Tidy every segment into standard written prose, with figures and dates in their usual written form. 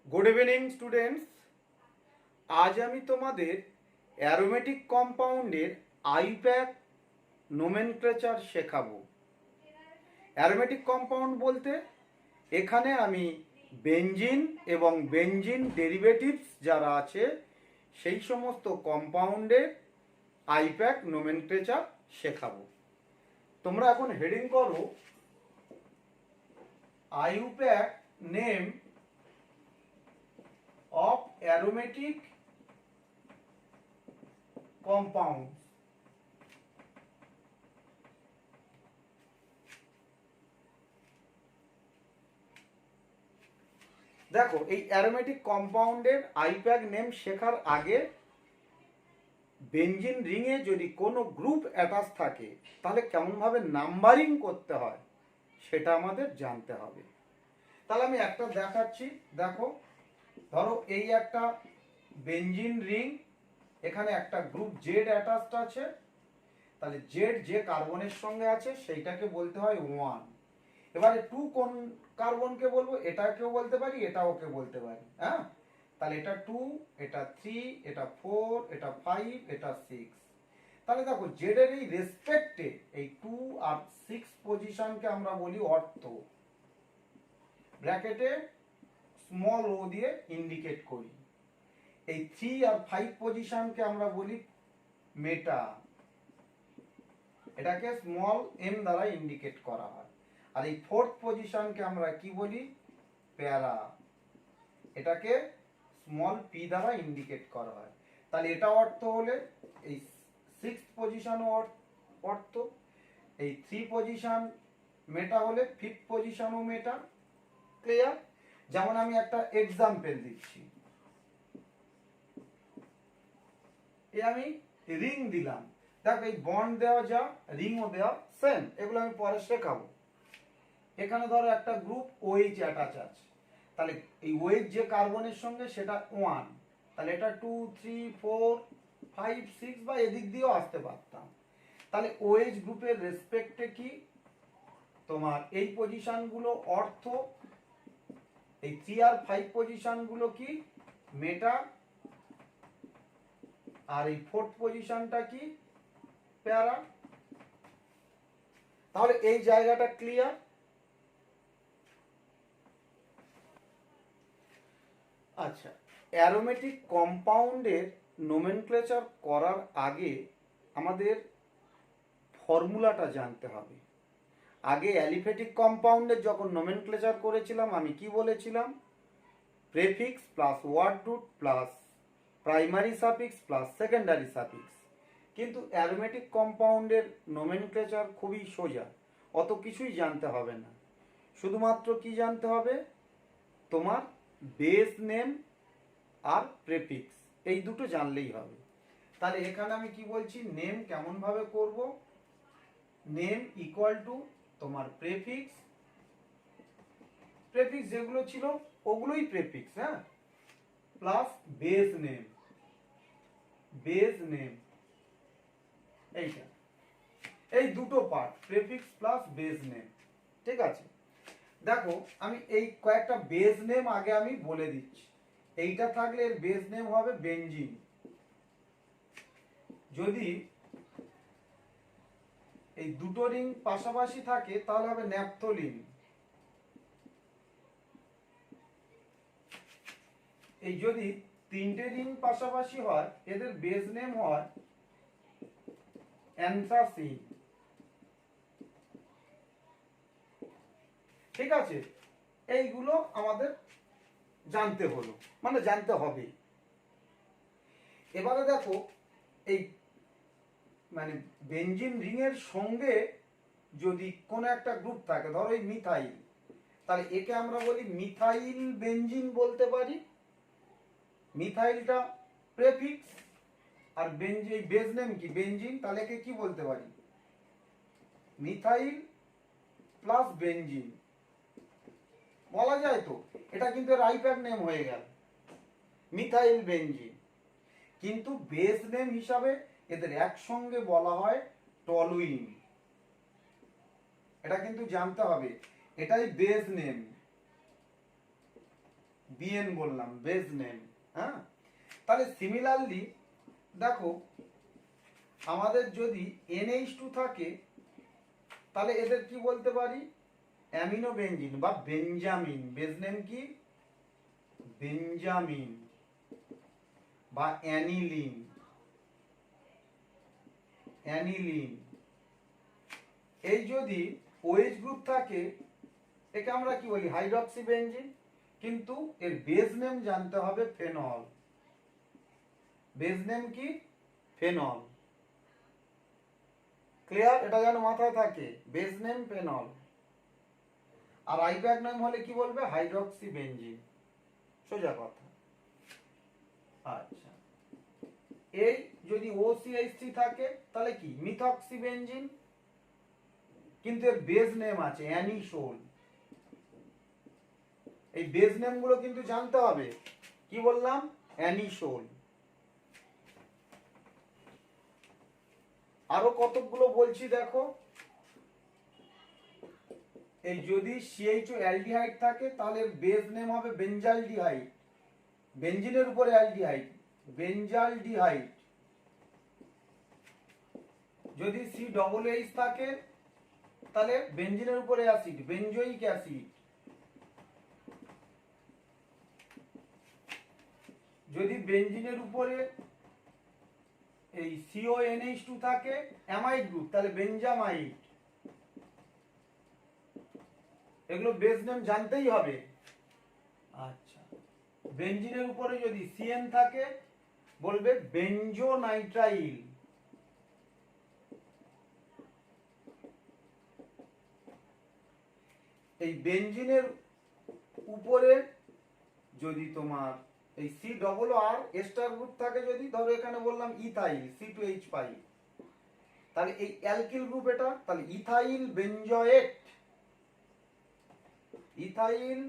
Good evening students. আজ আমি তোমাদের অ্যারোমেটিক কম্পাউন্ডের আইপ্যাক নোমেনক্লেচার শেখাবো। অ্যারোমেটিক কম্পাউন্ড বলতে এখানে আমি বেনজিন এবং বেনজিন ডেরিভেটিভস যারা আছে সেই সমস্ত কম্পাউন্ডের আইপ্যাক নোমেনক্লেচার শেখাবো। তোমরা এখন হেডিং করো I-PAC name of aromatic compounds। দেখো এই অ্যারোমেটিক কম্পাউন্ডের আইপ্যাক নেম শেখার আগে বেনজিন রিংয়ে যদি কোনো গ্রুপ অ্যাটাচ থাকে তাহলে কেমনভাবে নাম্বারিং করতে হয় সেটা আমাদের জানতে হবে। তাহলে আমি একটা দেখাচ্ছি, দেখো ধরো এই একটা বেনজিন রিং, এখানে একটা গ্রুপ জেড অ্যাটাচড আছে, তাহলে জেড যে কার্বনের সঙ্গে আছে সেইটাকে বলতে হয় 1। এবারে 2 কোন কার্বনকে বলবো, এটাকেও বলতে পারি এটাওকে বলতে পারি, হ্যাঁ। তাহলে এটা 2, এটা 3, এটা 4, এটা 5, এটা 6। তাহলে দেখো জেড এর এই রেসপেক্টে এই 2 আর 6 পজিশনকে আমরা বলি অর্থ, ব্র্যাকেটে স্মল ও দিয়ে ইন্ডিকেট করি। এই 3 আর 5 পজিশনকে আমরা বলি মেটা, এটাকে স্মল এম দ্বারা ইন্ডিকেট করা হয়। আর এই 4th পজিশনকে আমরা কি বলি, প্যারা, এটাকে স্মল পি দ্বারা ইন্ডিকেট করা হয়। তাহলে এটা অর্থ হলে এই 6th পজিশনও অর্থ, এই 3 পজিশন মেটা হলে 5th পজিশনও মেটা। ক্লিয়ার? যেমন আমি একটা এক্সাম্পল দিচ্ছি, এই আমি রিং দিলাম, দেখো এই বন্ড দেওয়া যা রিংও দেওয়া সেম, এগুলো আমি পরে শেখাবো। এখানে ধরো একটা গ্রুপ ওএইচ অ্যাটাচ আছে, তাহলে এই ওএইচ যে কার্বনের সঙ্গে সেটা 1, তাহলে এটা 2, 3, 4, 5, 6 বা এদিক দিয়েও আসতে পারতাম। তাহলে ওএইচ গ্রুপের রেসপেক্টে কি তোমার এই পজিশনগুলো অর্থ, এই 3 আর 5 পজিশনগুলো কি মেটা, আর এই 4th পজিশনটা কি প্যারা। তাহলে এই জায়গাটা ক্লিয়ার? আচ্ছা, অ্যারোমেটিক কম্পাউন্ডের নোমেনক্লেচার করার আগে আমাদের ফর্মুলাটা জানতে হবে। আগে অ্যালিফেটিক কম্পাউন্ডের যখন নোমেনক্লেচার করেছিলাম আমি কি বলেছিলাম, prefix plus word root plus primary suffix plus secondary suffix. কিন্তু অ্যারোমেটিক কম্পাউন্ডের নোমেনক্লেচার খুবই সোজা, অত কিছুই জানতে হবে না। শুধুমাত্র কি জানতে হবে, তোমার বেস নেম আর প্রেফিক্স, এই দুটো জানলেই হবে। তাহলে এখানে আমি কি বলছি, নেম কেমন ভাবে করব, নেম ইকুয়াল টু তোমার প্রেফিক্স, প্রেফিক্স যেগুলো ছিল ওগুলোই প্রেফিক্স, হ্যাঁ, plus base name, base name, এইটা, এই দুটো part prefix plus base name. ঠিক আছে, দেখো আমি এই কয়েকটা বেস নেম আগে আমি বলে দিচ্ছি। এইটা থাকলে এর বেস নেম হবে বেনজিন, যদি এই দুটো রিং পাশাপাশি থাকে তাহলে হবে ন্যাপথলিন, এই যদি তিনটে রিং পাশাপাশি হয় এদের বেস নেম হয় অ্যানথ্রাসিন। ঠিক আছে, এইগুলো আমাদের জানতে হলো, মানে জানতে হবে। এবারে দেখো এই মানে বেনজিন রিং এর সঙ্গে যদি কোনো একটা গ্রুপ থাকে, ধরো এই মিথাইল, তাহলে একে আমরা বলি মিথাইল বেনজিন বলতে পারি। মিথাইলটা প্রেফিক্স আর বেনজিন বেস নেম কি বেনজিন, তাহলে একে কি বলতে পারি, মিথাইল প্লাস বেনজিন বলা যায়। তো এটা কিন্তু আইপ্যাক নেম হয়ে গেল মিথাইল বেনজিন। কিন্তু বেস নেম হিসাবে এদের একসঙ্গে বলা হয় টলুইন, এটা কিন্তু জানতে হবে, এটাই বেস নেম। বিএন বললাম, বেস নেম। হ্যাঁ, তাহলে সিমিলারলি দেখো আমাদের যদি NH2 থাকে তাহলে এদের কি বলতে পারি, অ্যামিনো বেঞ্জিন বা বেঞ্জামিন। বেস নেম কি, বেঞ্জামিন বা অ্যানিলিন। অ্যানিলিন। এই যদি OH গ্রুপ থাকে একে আমরা কি বলি, হাইড্রক্সি বেঞ্জিন। কিন্তু এর বেস নেম জানতে হবে ফেনল। বেস নেম কি, ফেনল। ক্লিয়ার? এটা যেন মাথায় থাকে, বেস নেম ফেনল। আর আইপ্যাক নেম হলে কি বলবে, হাইড্রক্সি বেঞ্জিন। সোজা কথা। আচ্ছা, এই যদি OCH3 থাকে তাহলে কি, মিথক্সি বেঞ্জিন। কিন্তু এর বেস নেম আছে অ্যানিসোল। এই বেস নেম গুলো কিন্তু জানতে হবে। কি বললাম, অ্যানিসোল। আরো কতগুলো বলছি দেখো। এই যদি CHO অ্যালডিহাইড থাকে তাহলে বেস নেম হবে বেঞ্জালডিহাইড। বেঞ্জিনের উপরে অ্যালডিহাইড, বেঞ্জালডিহাইড। যদি COOH থাকে তাহলে বেঞ্জিনের উপরে অ্যাসিড, বেঞ্জোইক অ্যাসিড। যদি বেঞ্জিনের উপরে এই CONH2 থাকে অ্যামাইড গ্রুপ তাহলে বেঞ্জামাইড। এগুলো বেস নেম জানতেই হবে। আচ্ছা, বেঞ্জিনের উপরে যদি CN থাকে বলবে বেঞ্জোনাইট্রাইল। এই বেঞ্জিনের উপরে যদি তোমার এই COOR এস্টার গ্রুপ থাকে, যদি ধরো এখানে বললাম ইথাইল C2H5, তাহলে এই অ্যালকিল গ্রুপ এটা, তাহলে ইথাইল বেঞ্জয়েট। ইথাইল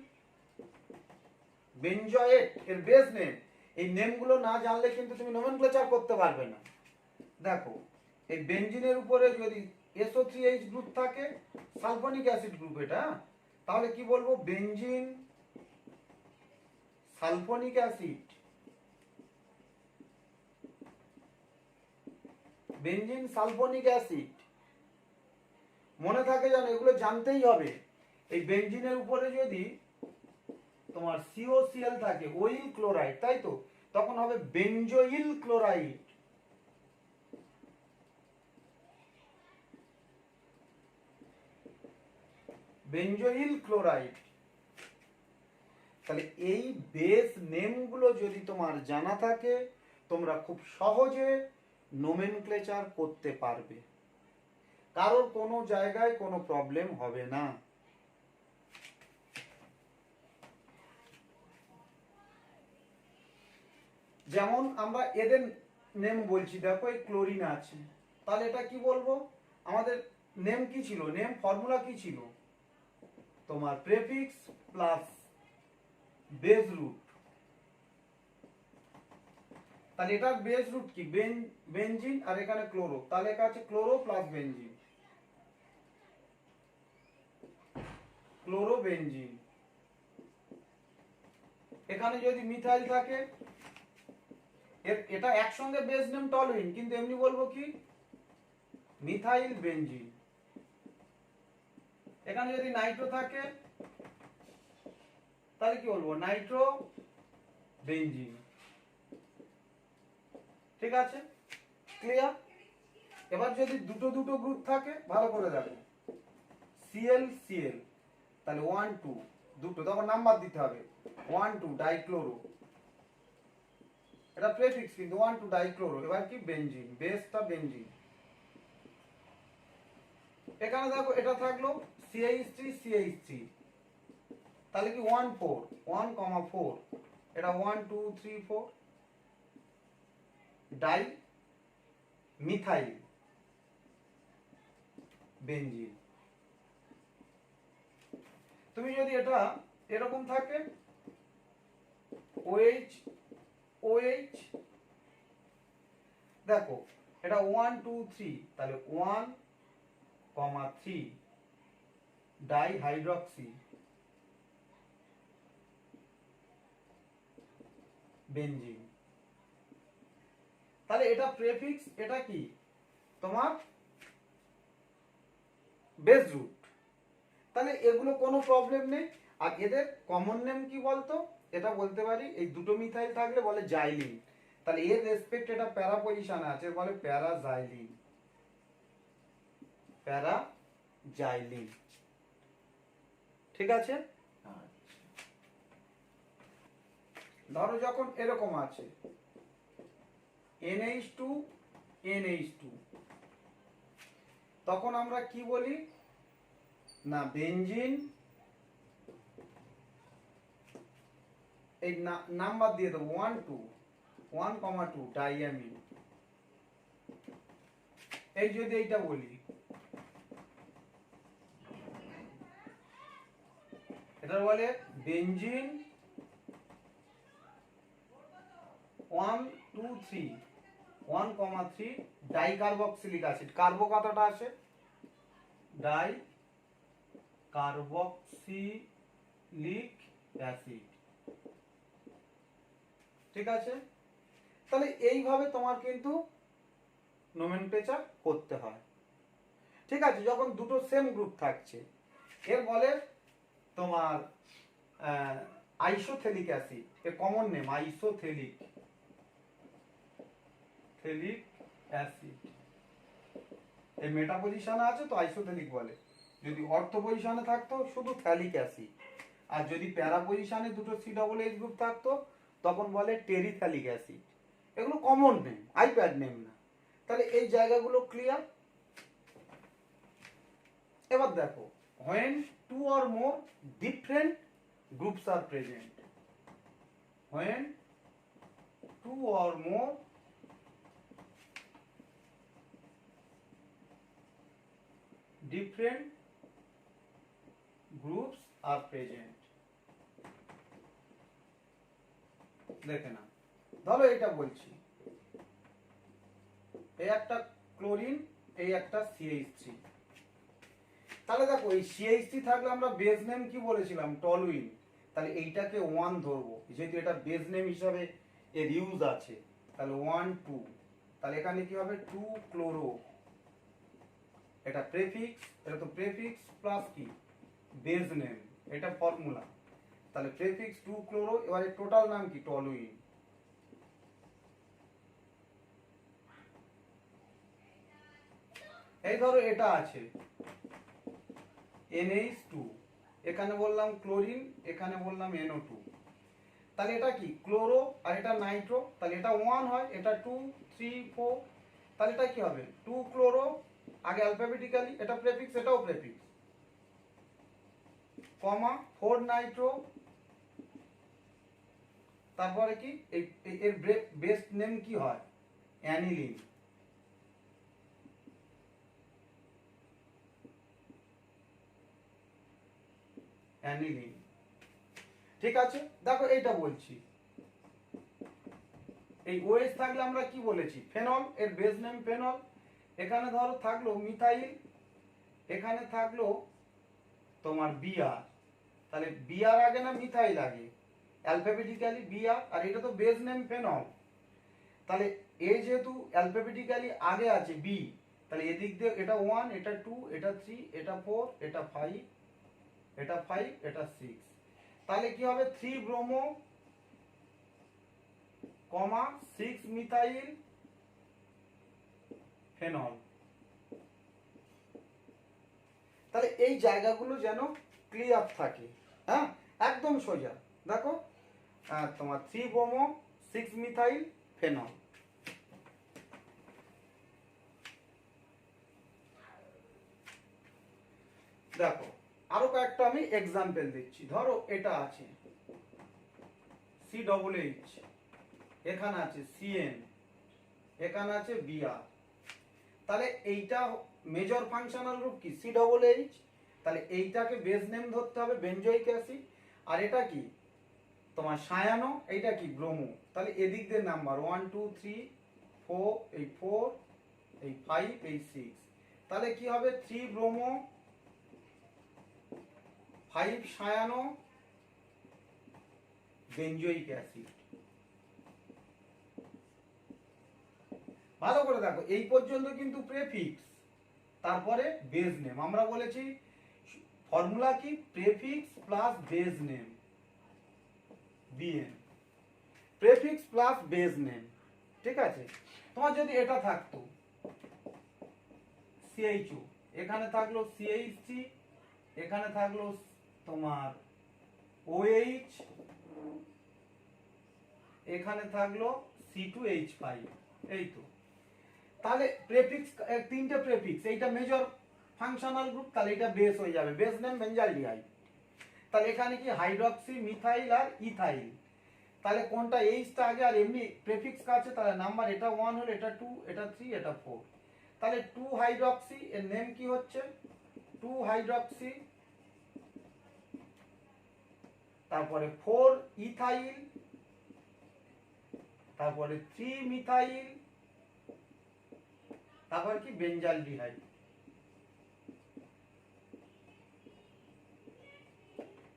বেঞ্জয়েট এর বেস নেম। এই নেমগুলো না জানলে কিন্তু তুমি নোমেনক্লেচার করতে পারবে না। দেখো এই বেঞ্জিনের উপরে যদি SO3H গ্রুপ থাকে, সালফোনিক অ্যাসিড গ্রুপ এটা, তাহলে কি বলবো, benzene sulphonic acid. Benzene sulphonic acid মনে থাকে জানো, এগুলো জানতেই হবে। এই বেঞ্জিনের উপরে যদি তোমার COCl থাকে, ওইল ক্লোরাইড, তাই তো, তখন হবে বেঞ্জোইল ক্লোরাইড। Benzoyl chloride. তাহলে এই বেস নেমগুলো যদি তোমার জানা থাকে তোমরা খুব সহজে নোমেনক্লেচার করতে পারবে, কারোর কোনো জায়গায় কোনো প্রবলেম হবে না। যেমন আমরা এদের নেম বলছি, দেখো এই ক্লোরিন আছে, তাহলে এটা কি বলবো, আমাদের নেম কি ছিল, নেম ফর্মুলা কি ছিল, তোমার প্রেফিক্স প্লাস বেস রুট। তাহলে এটার বেস রুট কি, বেনজিন, আর এখানে ক্লোরো, তাহলে এটা আছে chloro plus benzene, chloro benzene. এখানে যদি মিথাইল থাকে, এটা একসঙ্গে বেস নেম টলুইন, কিন্তু এমনি বলবো কি, মিথাইল বেনজিন। এখানে যদি নাইট্রো থাকে তাহলে কি বলবো, নাইট্রো বেনজিন। ঠিক আছে, ক্লিয়ার? এবার যদি দুটো দুটো গ্রুপ থাকে, ভালো করে দেখো, CL তাহলে 1 2 দুটো, তখন নাম্বার দিতে হবে 1 2 ডাইক্লোরো, এটা প্রেফিক্স কিন্তু 1 2 ডাইক্লোরো। এবার কি, বেনজিন, বেসটা বেনজিন। এখানে দেখো এটা থাকলো CH3 তাহলে কি 1 4 1,4, এটা 1 2 3 4 ডাই মিথাইল বেনজিন। তুমি যদি এটা এরকম থাকে OH দেখো এটা 1 2 3, তাহলে 1,3 ডাই হাইড্রক্সি বেনজিন। তাহলে এটা প্রেফিক্স, এটা কি তোমার বেস রুট। তাহলে এগুলো কোনো প্রবলেম নেই। আর এদের কমন নেম কি বলতো, এটা বলতে পারি এই দুটো মিথাইল থাকলে বলে জাইলিন। তাহলে এর রেসপেক্ট এটা প্যারা পজিশনে আছে, বলে প্যারাজাইলিন, প্যারাজাইলিন। ঠিক আছে। ধরো যখন এরকম আছে NH2 NH2, তখন আমরা কি বলি না বেনজিন, এই নাম্বার দিয়ে দেবো 1,2 ডাইয়ামিন। এই যদি এইটা বলি, এটা বলে বেনজিন 1,3 ডাইকার্বক্সিলিক অ্যাসিড। কার্বো কতটা আসে, ডাই কার্বক্সিলিক অ্যাসিড। ঠিক আছে। তাহলে এইভাবে তোমার কিন্তু নোমেনক্লেচার করতে হয়। ঠিক আছে। যখন দুটো সেম গ্রুপ থাকছে, এর বলে তোমার আইসোথেলিক অ্যাসিড, এর কমন নেম আইসোথেলিক অ্যাসিড। এই মেটা পজিশনে আছে তো আইসোথেলিক বলে। যদি অর্থ পজিশনে থাকতো শুধু থ্যালিক অ্যাসিড, আর যদি প্যারা পজিশনে দুটো COOH গ্রুপ থাকতো তখন বলে টেরিথ্যালিক অ্যাসিড। এগুলো কমন নেম, আইপ্যাড নেম না। তাহলে এই জায়গাগুলো ক্লিয়ার। এবার দেখো, when two or more different groups are present, when two or more different groups are present, দেখে না। ধরো এটা বলছি, এই একটা ক্লোরিন, এই একটা CH3। তাহলে দেখো এই CH3 থাকলে আমরা বেস নেম কি বলেছিলাম, টলুইন। তাহলে এইটাকে 1 ধরবো, যেহেতু এটা বেস নেম হিসাবে এর ইউজ আছে। তাহলে 1 2, তাহলে এখানে কি হবে 2 ক্লোরো, এটা প্রেফিক্স, এটা তো প্রেফিক্স প্লাস কি বেস নেম, এটা ফর্মুলা। তাহলে প্রেফিক্স 2 ক্লোরো, এবারে টোটাল নাম কি টলুইন। এই ধরো এটা আছে NH2, এখানে বললাম ক্লোরিন, এখানে বললাম NO2। তাহলে এটা কি ক্লোরো আর এটা নাইট্রো, তাহলে এটা 1 হয়, এটা 2 3 4, তাহলে এটা কি হবে 2 ক্লোরো, আগে অ্যালফাবেটিক্যালি, এটা প্রেফিক্স এটাও প্রেফিক্স, কমা 4 নাইট্রো, তারপরে কি এর বেস নেম কি হয় অ্যানিলিন। অ্যানিলিন। ঠিক আছে। দেখো এইটা বলছি, এই OH থাকলে আমরা কি বলেছি ফেনল, এর বেস নেম ফেনল। এখানে ধরো থাকলো মিথাইল, এখানে থাকলো তোমার বিআর, তাহলে বিআর আগে না মিথাইল আগে, অ্যালফাবেটিক্যালি বিআর, আর এটা তো বেস নেম ফেনল। তাহলে এ যেহেতু অ্যালফাবেটিক্যালি আগে আছে বি, তাহলে এদিক দিয়ে এটা 1, এটা 2, এটা 3, এটা 4, এটা 5, এটা 5, এটা 6। তাহলে কি হবে 3 ব্রোমো, 6 মিথাইল ফেনল। তাহলে এই জায়গাগুলো যেন ক্লিয়ার থাকে। হ্যাঁ, একদম সোজা। দেখো তোমার 3 ব্রোমো 6 মিথাইল ফেনল। দেখো আরো কয়েকটা আমি এক্সাম্পল দিচ্ছি। ধরো এটা আছে COOH, এখানে আছে CN, এখানে আছে Br। তাহলে এইটা মেজর ফাংশনাল গ্রুপ কি COOH, তাহলে এইটাকে বেস নেম ধরতে হবে বেনজোইক অ্যাসিড। আর এটা কি তোমার সায়ানো, এইটা কি ব্রোমো। তাহলে এদিক দিয়ে নাম্বার 1 2 3 4, এই 4, এই 5, এই 6। তাহলে কি হবে 3 ব্রোমো 5 সায়ানো বেনজোইক অ্যাসিড। ভালো করে দেখো, এই পর্যন্ত কিন্তু প্রেফিক্স, তারপরে বেজ নেম। আমরা বলেছি ফর্মুলা কি, প্রেফিক্স প্লাস বেজ নেম, বিএন, প্রেফিক্স প্লাস বেজ নেম। ঠিক আছে, তোমার যদি এটা থাকতো সিএইচও, এখানে থাকলো সিএইচসি, এখানে থাকলো তোমার ওএইচ, এখানে থাকলো C2H5, এই তো। তাহলে প্রেফিক্স, তিনটে প্রেফিক্স, এইটা মেজর ফাংশনাল গ্রুপ, তাহলে এটা বেস হয়ে যাবে, বেস নেম বেঞ্জালডিহাইড। তাহলে এখানে কি হাইড্রক্সি, মিথাইল আর ইথাইল, তাহলে কোনটা এইচটা আগে, আর এমনি প্রেফিক্স আছে, তাহলে নাম্বার এটা 1 হলো, এটা 2, এটা 3, এটা 4, তাহলে 2 হাইড্রক্সি, এর নেম কি হচ্ছে 2 হাইড্রক্সি, তারপরে 4 ইথাইল, তারপরে 3 মিথাইল, তারপর কি বেঞ্জালডিহাইড।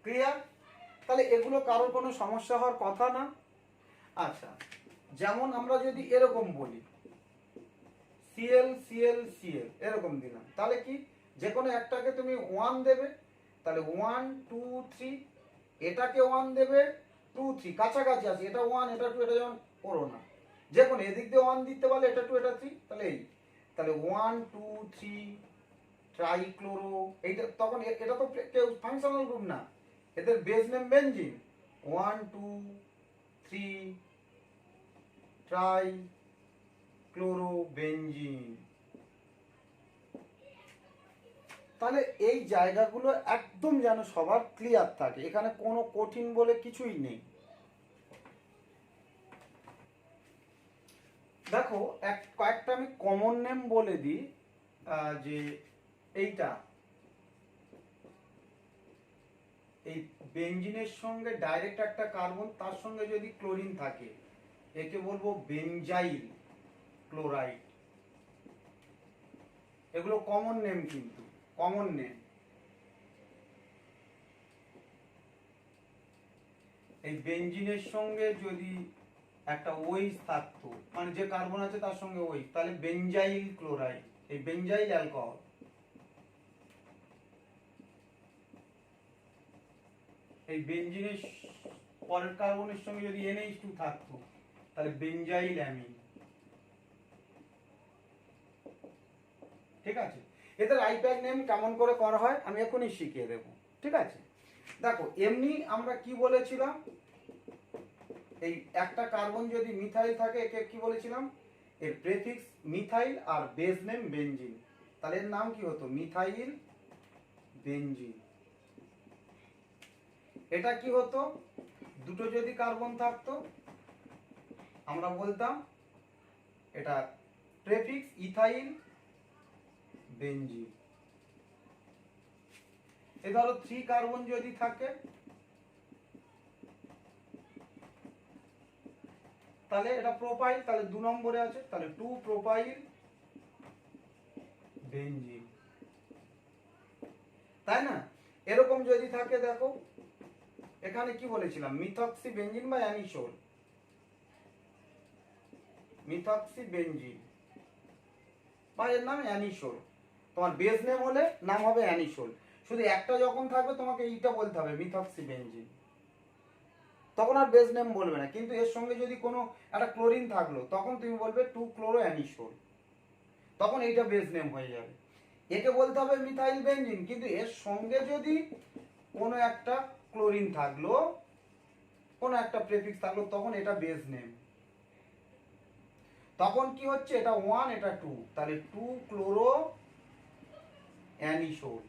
ক্লিয়ার? তাহলে এগুলো কারোর কোনো সমস্যা হওয়ার কথা না। আচ্ছা, যেমন আমরা যদি এরকম বলি সিএল সিএল সিএল এরকম দিলাম, তাহলে কি যে কোনো একটাকে তুমি 1 দেবে, তাহলে 1 2 3, এটাকে 1 দেবে 2 3, কাছাকাছি আছে, এটা 1 এটা 2, এটা যেমন করো না, যে কোনো এদিক দিয়ে 1 দিতে পারলে এটা 2 এটা 3, তাহলে এই, তাহলে 1 2 3 ট্রাইক্লোরো, এইটা তখন এটা তো কেউ ফাংশনাল গ্রুপ না, এদের base name benzene, 1 2 3 try chlorobenzene. তাহলে এই জায়গাগুলো একদম যেন সবার ক্লিয়ার থাকে, এখানে কোনো কঠিন বলে কিছুই নেই। দেখো কয়েকটা আমি কমন নেম বলে দিই, যে এইটা, এই বেনজিনের সঙ্গে ডাইরেক্ট একটা কার্বন, তার সঙ্গে যদি ক্লোরিন থাকে, একে বলবো বেনজাইল ক্লোরাইড। এগুলো কমন নেম, কিন্তু কমন নেম। এই বেনজিনের সঙ্গে যদি একটা ওইচ থাকতো, মানে যে কার্বন আছে তার সঙ্গে ওইচ, তাহলে বেনজাইল ক্লোরাইড, এই বেনজাইল অ্যালকোহল। এই বেনজিনের পরের কার্বনের সঙ্গে যদি NH2 থাকতো, তাহলে বেনজাইল অ্যামিন। ঠিক আছে, এদের আইপ্যাক নেম কেমন করে করা হয় আমি এখনই শিখিয়ে দেব। ঠিক আছে, দেখো এমনি আমরা কি বলেছিলাম, এই একটা কার্বন যদি মিথাইল থাকে, একে কি বলেছিলাম, এর প্রেফিক্স মিথাইল আর বেস নেম বেনজিন, তাহলে এর নাম কি হতো মিথাইল বেনজিন। এটা কি হতো, দুটো যদি কার্বন থাকতো আমরা বলতাম এটা প্রেফিক্স ইথাইল বেনজিন। এ ধরো 3 কার্বন যদি থাকে, তাহলে এটা প্রোপাইল, তাহলে 2 নম্বরে আছে, তাহলে 2 প্রোপাইল বেনজিন, তাই না? এরকম যদি থাকে, দেখো এখানে কি বলেছিলাম, মিথক্সি বেনজিন বা অ্যানিসোল, মিথক্সি বেনজিন বা এর নাম অ্যানিসোল। তোমার বেস নেম হলে নাম হবে অ্যানিসোল, শুধু একটা যখন থাকবে তোমাকে এইটা বলতে হবে মিথক্সি বেনজিন, তখন আর বেস নেম বলবে না। কিন্তু এর সঙ্গে যদি কোনো একটা ক্লোরিন থাকলো, তখন তুমি বলবে 2 ক্লোরো অ্যানিসোল, তখন এইটা বেস নেম হয়ে যাবে। একে বলতে হবে মিথাইল বেনজিন, কিন্তু এর সঙ্গে যদি কোনো একটা ক্লোরিন থাকলো, কোনো একটা প্রেফিক্স থাকলো, তখন এটা বেস নেম। তখন কি হচ্ছে, এটা 1 এটা 2, তাহলে 2 ক্লোরো অ্যানিসোল।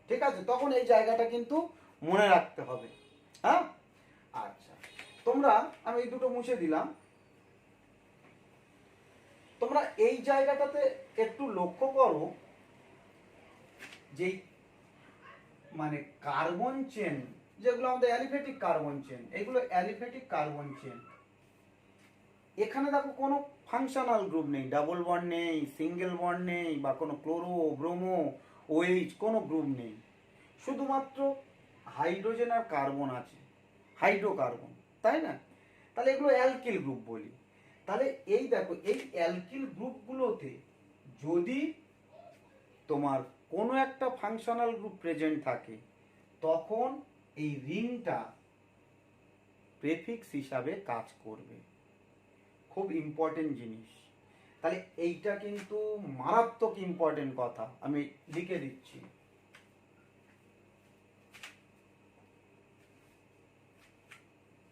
ঠিক আছে, তখন এই জায়গাটা কিন্তু মনে রাখতে হবে। হ্যাঁ, আচ্ছা, তোমরা, আমি এই দুটো মুছে দিলাম, তোমরা এই জায়গাটাতে একটু লক্ষ্য করো, যে মানে কার্বন চেন যেগুলো আমাদের অ্যালিফেটিক কার্বন চেন, এগুলো অ্যালিফেটিক কার্বন চেন। এখানে দেখো কোনো ফাংশনাল গ্রুপ নেই, ডাবল বন্ড নেই, সিঙ্গেল বন্ড নেই, বা কোনো ক্লোরো ব্রোমো ওএইচ কোনো গ্রুপ নেই, শুধুমাত্র হাইড্রোজেন আর কার্বন আছে, হাইড্রোকার্বন, তাই না? তাহলে এগুলো অ্যালকিল গ্রুপ বলি। তাহলে এই দেখো এই অ্যালকিল গ্রুপগুলোতে যদি তোমার কোনো একটা ফাংশনাল গ্রুপ প্রেজেন্ট থাকে তখন এই রিংটা প্রেফিক্স হিসাবে কাজ করবে। খুব ইম্পর্টেন্ট জিনিস। তাহলে এইটা কিন্তু মারাত্মক ইম্পর্টেন্ট কথা, আমি লিখে দিচ্ছি।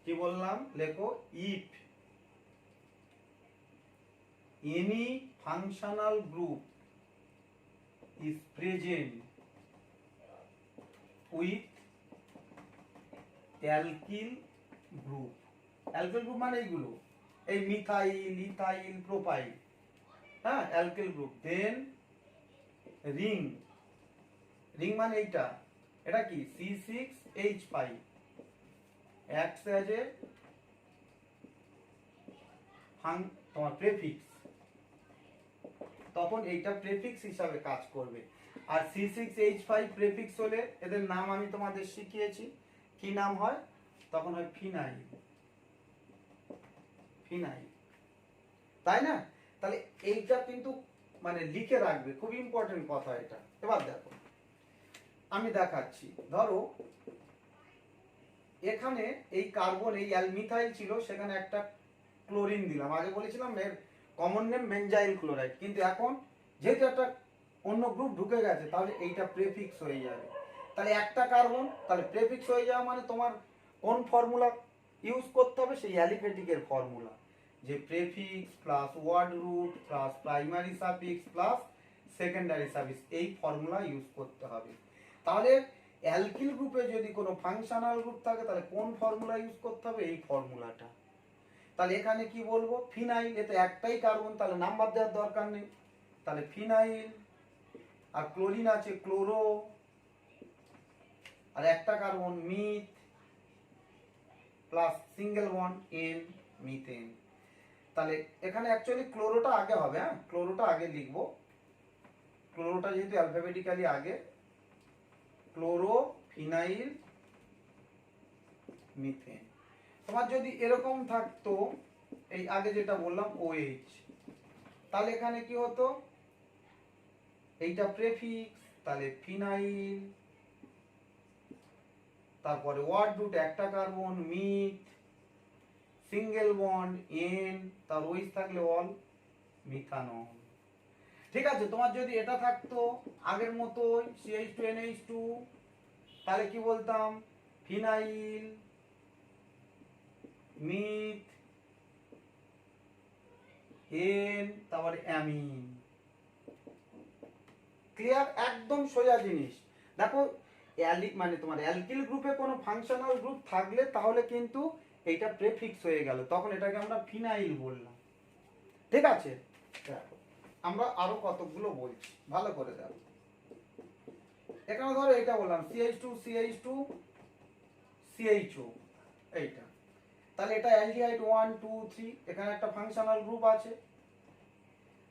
কি বললাম? লেখো, if any functional group is present with alkyl group, alkyl group মানে এইগুলো, এই মিথাইল, ইথাইল, প্রোপাইল, হ্যাঁ, alkyl group, then ring, ring মানে এইটা, এটা কি C6H5 acts as a তোমার প্রেফিক্স, তখন এইটা প্রেফিক্স হিসাবে কাজ করবে। আর C6H5 প্রেফিক্স হলে এদের নাম আমি তোমাদের শিখিয়েছি, কি নাম হয়? তখন হয় ফিনাইল, ফিনাইল, তাই না? তাহলে এইটা কিন্তু মানে লিখে রাখবে, খুব ইম্পর্টেন্ট কথা এটা। এবার দেখো আমি দেখাচ্ছি, ধরো এখানে এই কার্বন, এই অ্যালমিথাইল ছিল, সেখানে একটা ক্লোরিন দিলাম, আগে বলেছিলাম এর কমন নেম বেনজাইল ক্লোরাইড, কিন্তু এখন যেহেতু একটা অন্য গ্রুপ ঢুকে গেছে তাহলে এইটা প্রেফিক্স হয়ে যাবে। তাহলে একটা কার্বন, তাহলে প্রেফিক্স হয়ে যাওয়া মানে তোমার কোন ফর্মুলা ইউজ করতে হবে? সেই অ্যালিফেটিকের ফর্মুলা, যে prefix plus word root plus primary suffix plus secondary suffix, এই ফর্মুলা ইউজ করতে হবে। তাহলে অ্যালকিল গ্রুপে যদি কোনো ফাংশনাল গ্রুপ থাকে তাহলে কোন ফর্মুলা ইউজ করতে হবে? এই ফর্মুলাটা। তাহলে এখানে কি বলবো? ফিনাইল, এতে একটাই কার্বন, তাহলে নাম্বার দেওয়ার দরকার নেই, তাহলে ফিনাইল, আর ক্লোরিন আছে ক্লোরো, আর একটা carbon myth plus single bond N, methane. তাহলে এখানে অ্যাকচুয়ালি ক্লোরোটা আগে হবে, হ্যাঁ, ক্লোরোটা আগে লিখবো, ক্লোরোটা যেহেতু অ্যালফাবেটিক্যালি আগে, ক্লোরো, ফিনাইল, মিথেন। তোমার যদি এরকম থাকতো, এই আগে যেটা বললাম OH, তাহলে এখানে কি হতো? এইটা প্রেফিক্স, তাহলে ফিনাইল, তারপরে ওয়ার্ড রুট একটা carbon myth, single bond N, তার ওইস থাকলে অল মিথানল। ঠিক আছে, তোমার যদি এটা থাকতো আগের মতো CH2NH2, তাহলে কি বলতাম? ফিনাইল, মিথ, এন, তারপরে অ্যামিন। ক্লিয়ার? একদম সোজা জিনিস। দেখো মানে তোমার অ্যালকিল গ্রুপে কোনো ফাংশনাল গ্রুপ থাকলে তাহলে কিন্তু এইটা প্রেফিক্স হয়ে গেল, তখন এটাকে আমরা ফিনাইল বললাম। ঠিক আছে, দেখো আমরা আরো কতগুলো বলছি, ভালো করে দেখো। এখানে ধরো এটা বললাম CH2 CHO, এইটা, তাহলে এটা অ্যালডিহাইড 1 2 3, এখানে একটা ফাংশনাল গ্রুপ আছে,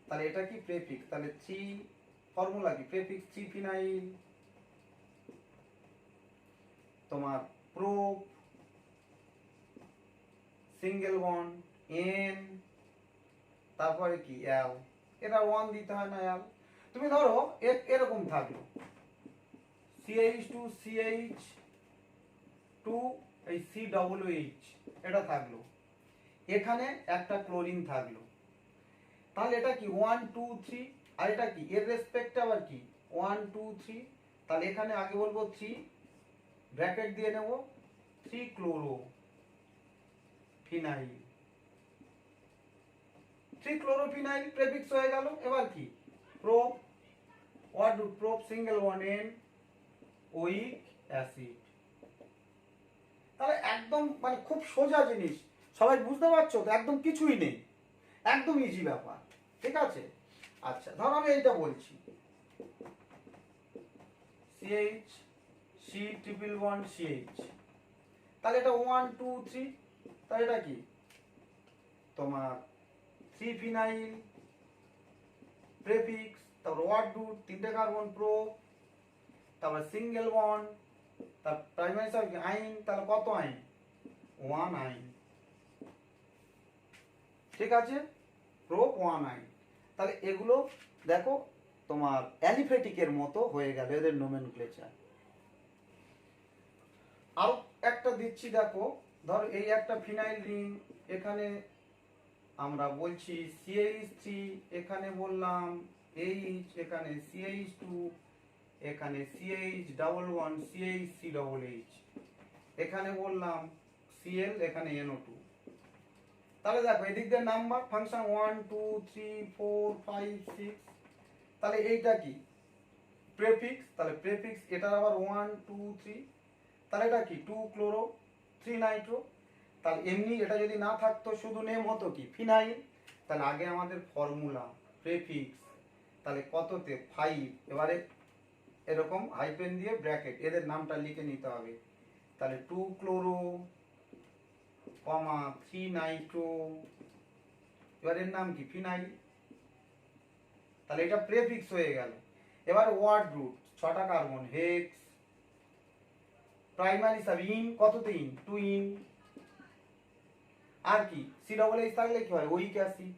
তাহলে এটা কি প্রেফিক্স, তাহলে 3, ফর্মুলা কি? প্রেফিক্স 3 ফিনাইল, তোমার প্রো, সিঙ্গেল বন্ড এন, তারপরে কি অ্যাল, এটা 1 দিতে হয় না অ্যাল। তুমি ধরো এরকম থাকলো CH2 এই COOH, এটা থাকলো, এখানে একটা ক্লোরিন থাকলো, তাহলে এটা কি 1 2 3, আর এটা কি এর রেসপেক্টে আবার কি 1 2 3, তাহলে এখানে আগে বলবো 3, ব্র্যাকেট দিয়ে নেব 3 ক্লোরো ফিনাইল, 3 ক্লোরোফিনাইল প্রেফিক্স হয়ে গেল। এবার কি? Prop, word root prop, single bond ane, oic acid. তাহলে একদম মানে খুব সোজা জিনিস, সবাই বুঝতে পারছো তো? একদম কিছুই নেই, একদম ইজি ব্যাপার। ঠিক আছে, আচ্ছা ধরো আমি এইটা বলছি CH C1 তাহলে এটা 1 2 3, তাহলে এটা কি তোমার 3 ফিনাইল প্রেফিক্স, তারপর ওয়ার্ড রুট, তিনটে কার্বন প্রো, তারপর সিঙ্গেল বন্ড, তার প্রাইমারি সাবজেক্ট আইন, তাহলে কত আইন? 1 আইন। ঠিক আছে, প্রোপ 1 তাহলে এগুলো দেখো তোমার অ্যালিফেটিকের মতো হয়ে গেল এদের নোমেনক্লেচার। আরো একটা দিচ্ছি দেখো, ধর এই একটা ফিনাইল রিং, এখানে আমরা বলছি CH3, এখানে বললাম H, এখানে CH2, এখানে CH11, CH3, এখানে বললাম Cl, এখানে NO2। তাহলে দেখো এদিক দিয়ে নাম্বার ফাংশন 1 2 3 4 5 6, তাহলে এইটা কি প্রেফিক্স, তাহলে প্রেফিক্স এটার আবার 1 2 3, তাহলে এটা কি 2 ক্লোরো 3 নাইট্রো। তাহলে এমনি এটা যদি না থাকতো শুধু নেম হতো কি ফিনাইল, তাহলে আগে আমাদের ফর্মুলা প্রেফিক্স, তাহলে কততে 5, এবারে এরকম হাইপেন দিয়ে ব্র্যাকেট এদের নামটা লিখে নিতে হবে, তাহলে 2 ক্লোরো 3 নাইট্রো, এবার এর নাম কি ফিনাইল, তাহলে এটা প্রেফিক্স হয়ে গেল। এবার ওয়ার্ড রুট 6টা কার্বন, হেক্স, প্রাইমারি সাব ইন, কততে ইন 2 ইন, আর কি CH থাকলে কি হয় ওইক অ্যাসিড,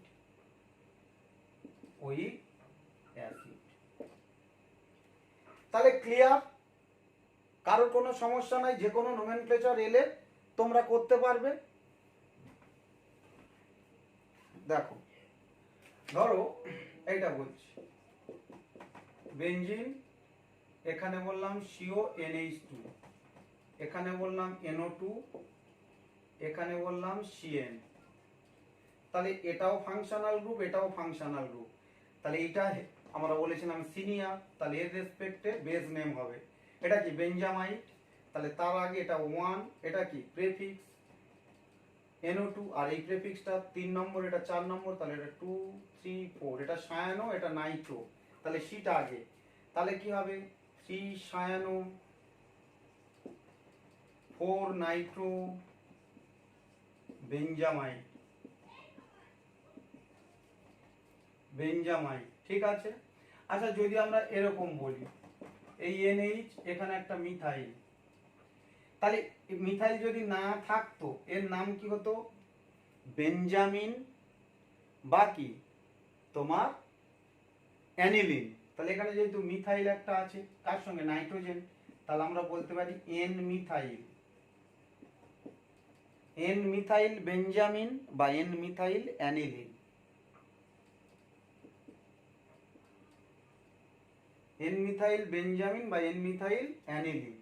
ওইক অ্যাসিড। তাহলে ক্লিয়ার, কারোর কোনো সমস্যা নাই, যে কোনো নোমেনক্লেচার এলে তোমরা করতে পারবে। দেখো ধরো এইটা বলছি বেনজিন, এখানে বললাম CONH2, এখানে বললাম NO2, এখানে বললাম CN, তাহলে এটাও ফাংশনাল গ্রুপ, এটাও ফাংশনাল গ্রুপ, তাহলে এটা আমরা বলেছিলাম সিনিয়র, তাহলে এর রেসপেক্টে বেস নেম হবে, এটা কি বেঞ্জামাইট, তাহলে তার আগে এটা 1, এটা কি প্রেফিক্স NO2, আর এই প্রেফিক্সটা 3 নম্বর, এটা 4 নম্বর, তাহলে এটা 2 3 4, এটা সায়ানো, এটা নাইট্রো, তাহলে সিটা আগে, তাহলে কি হবে 3 সায়ানো 4 নাইট্রো বেঞ্জামাইট, বেঞ্জামাইট, ঠিক আছে। আচ্ছা যদি আমরা এরকম বলি এই NH, এখানে একটা মিথাইল, তাহলে মিথাইল যদি না থাকতো এর নাম কি হতো বেঞ্জামিন, বা কি তোমার অ্যানিলিন, তাহলে এখানে যেহেতু মিথাইল একটা আছে তার সঙ্গে নাইট্রোজেন, তাহলে আমরা বলতে পারি N methyl, N methyl Benjamin বা N methyl aniline, N methyl Benjamin বা N মিথাইল অ্যানিলিন।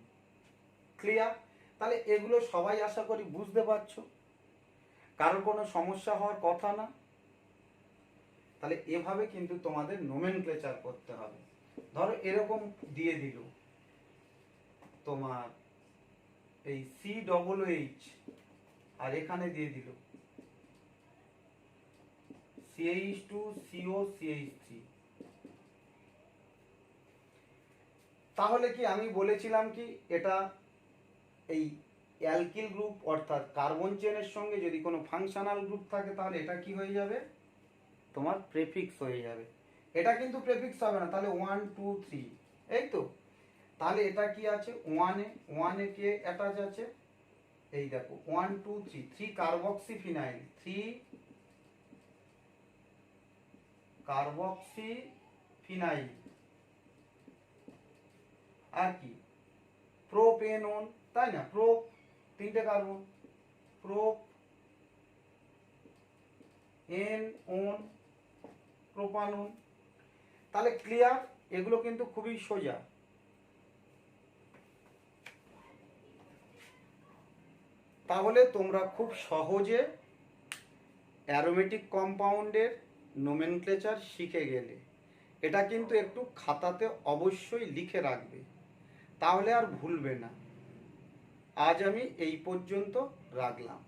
ক্লিয়ার, তাহলে এগুলো সবাই আশা করি বুঝতে পারছো, কারোর কোনো সমস্যা হওয়ার কথা না। তাহলে এভাবে কিন্তু তোমাদের নোমেনক্লেচার করতে হবে। ধরো এরকম দিয়ে দিল তোমার এই COOH, আর এখানে দিয়ে দিল CH2COCH3, তাহলে কি আমি বলেছিলাম কি এটা এই অ্যালকিল গ্রুপ অর্থাৎ কার্বন চেনের সঙ্গে যদি কোনো ফাংশনাল গ্রুপ থাকে তাহলে এটা কি হয়ে যাবে তোমার প্রেফিক্স হয়ে যাবে, এটা কিন্তু প্রেফিক্স হবে না, তাহলে 1 2 3, এই তো, তাহলে এটা কি আছে 1 এ কে অ্যাটাচ আছে, এই দেখো 1 2 3, 3 কার্বক্সি ফিনাইল, 3 কার্বক্সি ফিনাইল, আর কি প্রোপেনন, তাই না, প্রোপ 3টে কার্বন, প্রোপ NON প্রোপানন, তাহলে ক্লিয়ার, এগুলো কিন্তু খুবই সোজা। তাহলে তোমরা খুব সহজে অ্যারোমেটিক কম্পাউন্ডের নোমেনক্লেচার শিখে গেলে, এটা কিন্তু একটু খাতাতে অবশ্যই লিখে রাখবে, তাহলে আর ভুলবে না। আজ আমি এই পর্যন্ত রাখলাম।